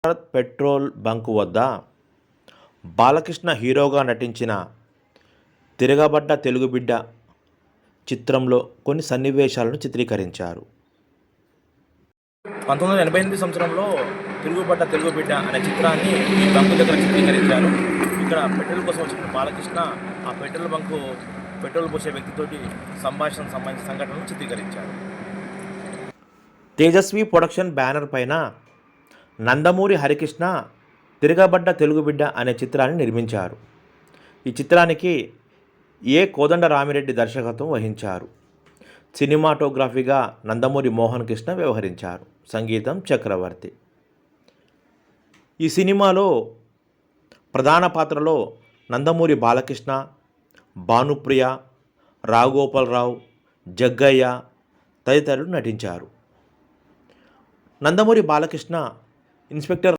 Bharat petrol bunk వద్ద బాలకృష్ణ హీరోగా నటించిన తిరగబడ్డ తెలుగు బిడ్డ చిత్రంలో కొన్ని సన్నివేశాలను చిత్రీకరించారు. 1988 సంవత్సరంలో తిరుగుబడ్డ తెలుగు బిడ్డ అనే చిత్రాన్ని ఈ బంకు దగ్గర చిత్రీకరించారు. ఇక్కడ పెట్రోల్ కోసం వచ్చిన బాలకృష్ణ ఆ పెట్రోల్ పోసే వ్యక్తితోటి సంబంధించిన సంఘటనలు చిత్రీకరించారు. తేజస్వి ప్రొడక్షన్ బ్యానర్ పైన నందమూరి హరికృష్ణ తిరగబడ్డ తెలుగు బిడ్డ అనే చిత్రాన్ని నిర్మించారు. ఈ చిత్రానికి కోదండరామిరెడ్డి దర్శకత్వం వహించారు. సినిమాటోగ్రఫీగా నందమూరి మోహన్ కృష్ణ వ్యవహరించారు. సంగీతం చక్రవర్తి. ఈ సినిమాలో ప్రధాన పాత్రలో నందమూరి బాలకృష్ణ, భానుప్రియ, రావుగోపాలరావు, జగ్గయ్య తదితరులు నటించారు. నందమూరి బాలకృష్ణ ఇన్స్పెక్టర్